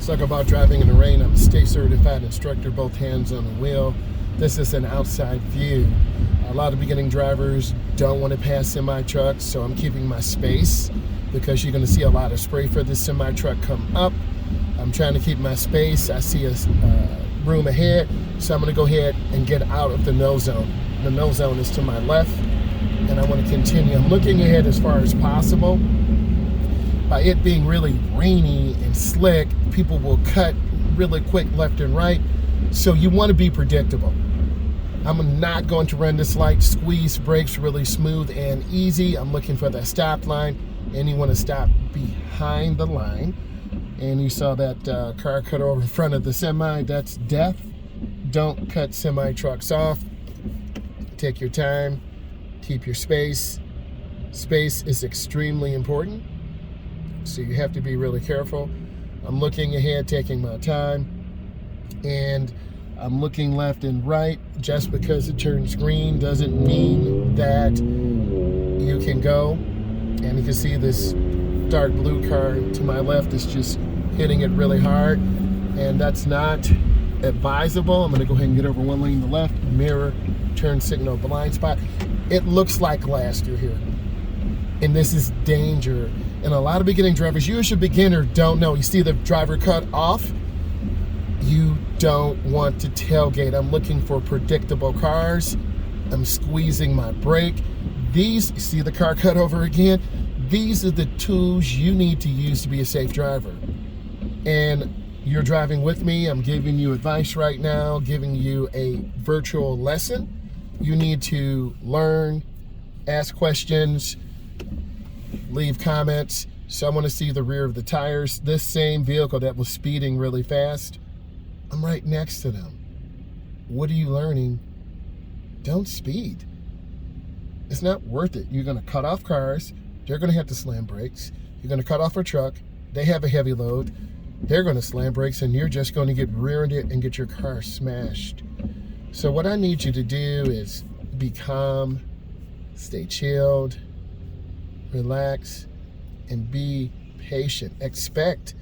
Talk about driving in the rain. I'm a state certified instructor, both hands on the wheel. This is an outside view. A lot of beginning drivers don't want to pass semi-trucks, so I'm keeping my space because you're going to see a lot of spray for this semi-truck come up. I'm trying to keep my space. I see a room ahead, so I'm going to go ahead and get out of the no zone. The no zone is to my left, and I want to continue. I'm looking ahead as far as possible. By it being really rainy and slick, people will cut really quick left and right, so you want to be predictable. I'm not going to run this light squeeze brakes really smooth and easy. I'm looking for that stop line, and you want to stop behind the line. And you saw that car cut over in front of the semi. That's death. Don't cut semi trucks off. Take your time. Keep your space. Space is extremely important, so you have to be really careful. I'm looking ahead, taking my time, and I'm looking left and right. Just because it turns green doesn't mean that you can go. And you can see this dark blue car to my left is just hitting it really hard, and that's not advisable. I'm going to go ahead and get over one lane to the left, mirror, turn signal, blind spot. It looks like glass through here, and this is danger. And a lot of beginning drivers, you as a beginner, don't know. You see the driver cut off, you don't want to tailgate. I'm looking for predictable cars. I'm squeezing my brake. These, see the car cut over again? These are the tools you need to use to be a safe driver. And you're driving with me. I'm giving you advice right now, giving you a virtual lesson. You need to learn, ask questions, leave comments. So I want to see the rear of the tires. This same vehicle that was speeding really fast, I'm right next to them. What are you learning? Don't speed. It's not worth it. You're going to cut off cars. They're going to have to slam brakes. You're going to cut off a truck. They have a heavy load. They're going to slam brakes, and you're just going to get rear-ended and get your car smashed. So what I need you to do is be calm, stay chilled, relax, and be patient. Expect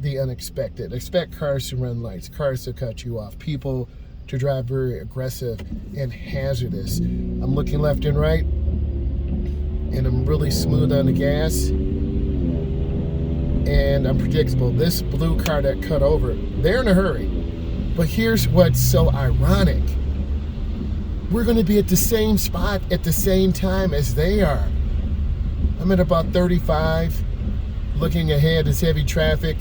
the unexpected. Expect cars to run lights, cars to cut you off, people to drive very aggressive and hazardous. I'm looking left and right, and I'm really smooth on the gas, and I'm predictable. This blue car that cut over, they're in a hurry. But here's what's so ironic. We're going to be at the same spot at the same time as they are. I'm at about 35. Looking ahead is heavy traffic.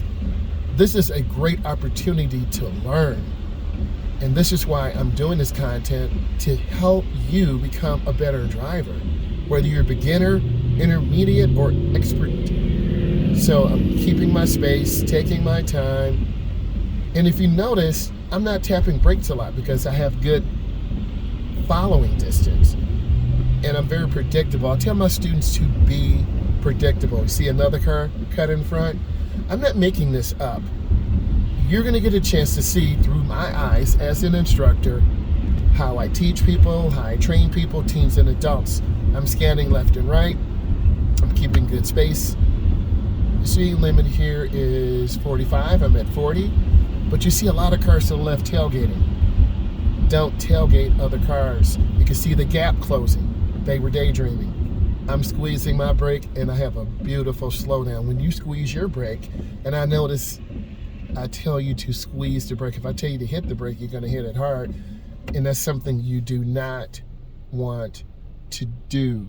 This is a great opportunity to learn. And this is why I'm doing this content, to help you become a better driver, whether you're a beginner, intermediate, or expert. So I'm keeping my space, taking my time. And if you notice, I'm not tapping brakes a lot because I have good following distance. And I'm very predictable. I tell my students to be predictable. You see another car cut in front? I'm not making this up. You're going to get a chance to see through my eyes as an instructor how I teach people, how I train people, teens and adults. I'm scanning left and right. I'm keeping good space. The speed limit here is 45. I'm at 40. But you see a lot of cars to the left tailgating. Don't tailgate other cars. You can see the gap closing. They were daydreaming. I'm squeezing my brake, and I have a beautiful slowdown. When you squeeze your brake, and I notice I tell you to squeeze the brake. If I tell you to hit the brake, you're going to hit it hard. And that's something you do not want to do.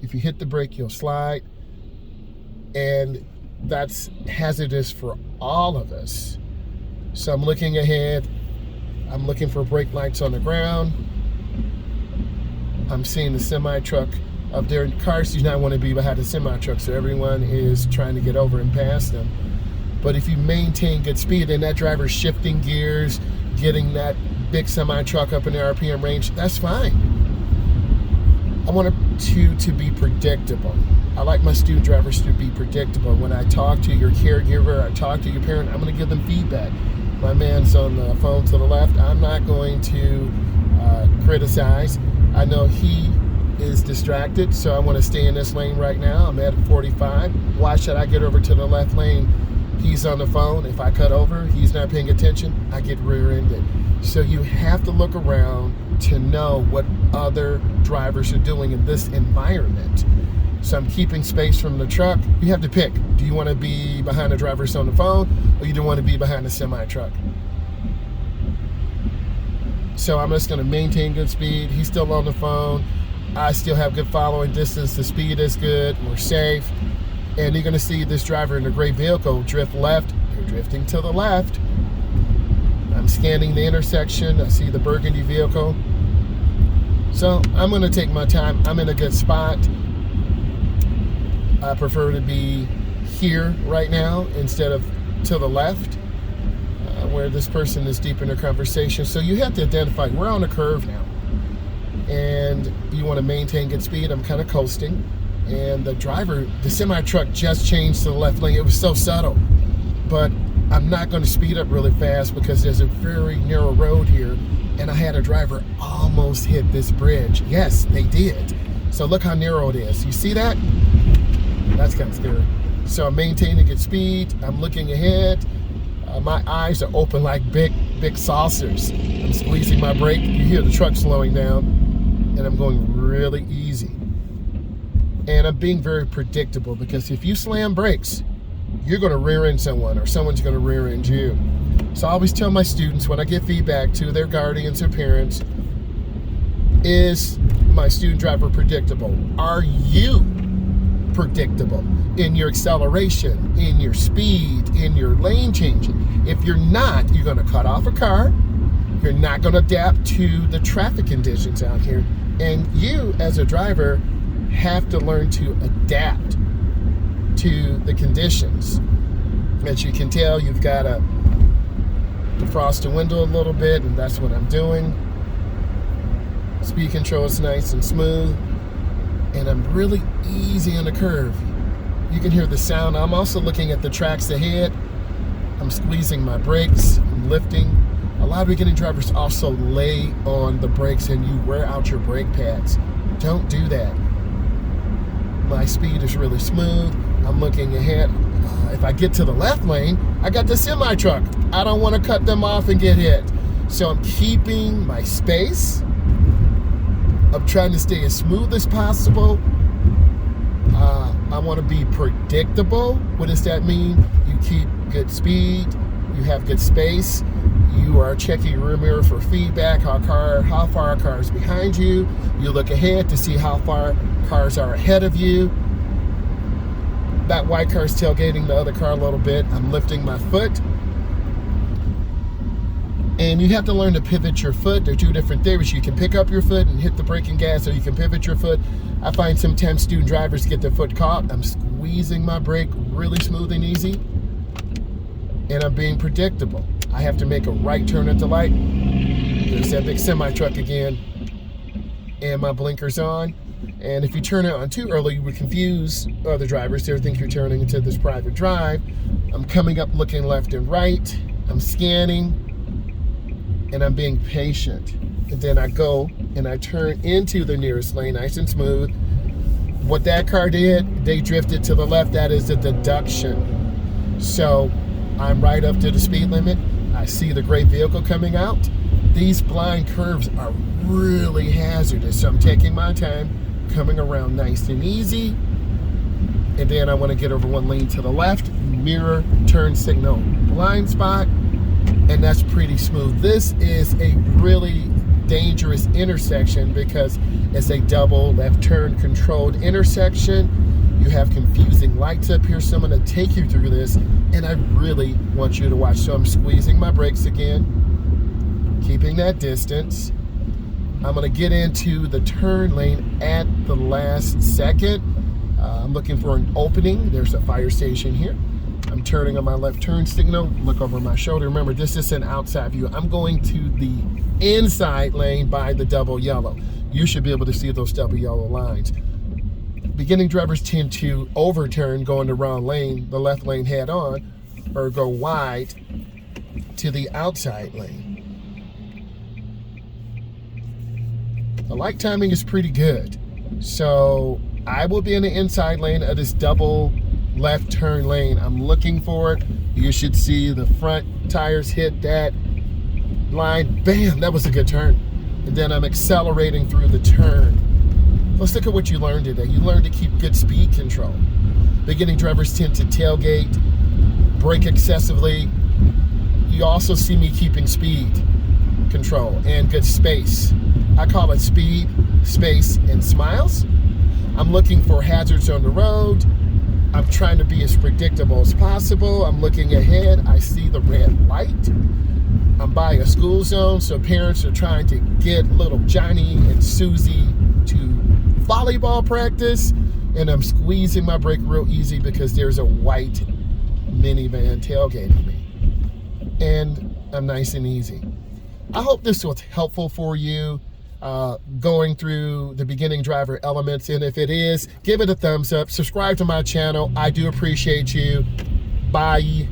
If you hit the brake, you'll slide. And that's hazardous for all of us. So I'm looking ahead. I'm looking for brake lights on the ground. I'm seeing the semi-truck up there. Cars do not want to be behind the semi-truck, so everyone is trying to get over and past them. But if you maintain good speed and that driver's shifting gears, getting that big semi-truck up in the RPM range, that's fine. I want you to be predictable. I like my student drivers to be predictable. When I talk to your caregiver, I talk to your parent, I'm going to give them feedback. My man's on the phone to the left. I'm not going to criticize. I know he is distracted, so I want to stay in this lane right now. I'm at 45. Why should I get over to the left lane He's on the phone. If I cut over, he's not paying attention, I get rear-ended. So you have to look around to know what other drivers are doing in this environment. So I'm keeping space from the truck. You have to pick. Do you want to be behind the driver on the phone, or you don't want to be behind the semi-truck? So I'm just going to maintain good speed. He's still on the phone. I still have good following distance. The speed is good. We're safe. And you're going to see this driver in the gray vehicle drift left. They're drifting to the left. I'm scanning the intersection. I see the burgundy vehicle. So I'm going to take my time. I'm in a good spot. I prefer to be here right now instead of to the left, where this person is deep in their conversation. So you have to identify, we're on a curve now, and you want to maintain good speed. I'm kind of coasting, and the driver, the semi-truck just changed to the left lane. It was so subtle, but I'm not going to speed up really fast because there's a very narrow road here, and I had a driver almost hit this bridge. Yes, they did. So look how narrow it is. You see that? That's kind of scary. So I'm maintaining good speed. I'm looking ahead. My eyes are open like big saucers. I'm squeezing my brake. You hear the truck slowing down, and I'm going really easy. And I'm being very predictable, because if you slam brakes, you're going to rear end someone, or someone's going to rear end you. So I always tell my students when I get feedback to their guardians or parents, is my student driver predictable? Are you predictable in your acceleration, in your speed, in your lane changing? If you're not, you're going to cut off a car. You're not going to adapt to the traffic conditions out here. And you, as a driver, have to learn to adapt to the conditions. As you can tell, you've got to defrost the window a little bit, and that's what I'm doing. Speed control is nice and smooth, and I'm really easy on the curve. You can hear the sound. I'm also looking at the tracks ahead. I'm squeezing my brakes, I'm lifting. A lot of beginning drivers also lay on the brakes and you wear out your brake pads. Don't do that. My speed is really smooth. I'm looking ahead. If I get to the left lane, I got the semi-truck. I don't want to cut them off and get hit. So I'm keeping my space. I'm trying to stay as smooth as possible. I want to be predictable. What does that mean? You keep good speed. You have good space. You are checking your rear mirror for feedback, how far a car is behind you. You look ahead to see how far cars are ahead of you. That white car is tailgating the other car a little bit. I'm lifting my foot. And you have to learn to pivot your foot. There are two different theories. You can pick up your foot and hit the brake and gas, or you can pivot your foot. I find sometimes student drivers get their foot caught. I'm squeezing my brake really smooth and easy. And I'm being predictable. I have to make a right turn at the light. There's that big semi-truck again. And my blinker's on. And if you turn it on too early, you would confuse other drivers. They would think you're turning into this private drive. I'm coming up looking left and right. I'm scanning. And I'm being patient. And then I go and I turn into the nearest lane, nice and smooth. What that car did, they drifted to the left. That is a deduction. So I'm right up to the speed limit. I see the gray vehicle coming out. These blind curves are really hazardous. So I'm taking my time, coming around nice and easy. And then I want to get over one lane to the left, mirror, turn signal, blind spot. And that's pretty smooth. This is a really dangerous intersection because it's a double left turn controlled intersection. You have confusing lights up here, so I'm going to take you through this, and I really want you to watch. So I'm squeezing my brakes again, keeping that distance. I'm going to get into the turn lane at the last second. I'm looking for an opening. There's a fire station here. I'm turning on my left turn signal, look over my shoulder. Remember, this is an outside view. I'm going to the inside lane by the double yellow. You should be able to see those double yellow lines. Beginning drivers tend to overturn, go in the wrong lane, the left lane head on, or go wide to the outside lane. The light timing is pretty good. So I will be in the inside lane of this double left turn lane. I'm looking for it. You should see the front tires hit that line. Bam, that was a good turn. And then I'm accelerating through the turn. Let's look at what you learned today. You learned to keep good speed control. Beginning drivers tend to tailgate, brake excessively. You also see me keeping speed control and good space. I call it speed, space, and smiles. I'm looking for hazards on the road. I'm trying to be as predictable as possible. I'm looking ahead. I see the red light. I'm by a school zone, so parents are trying to get little Johnny and Susie to volleyball practice, and I'm squeezing my brake real easy because there's a white minivan tailgating me. And I'm nice and easy. I hope this was helpful for you going through the beginning driver elements, and if it is, give it a thumbs up, subscribe to my channel. I do appreciate you. Bye.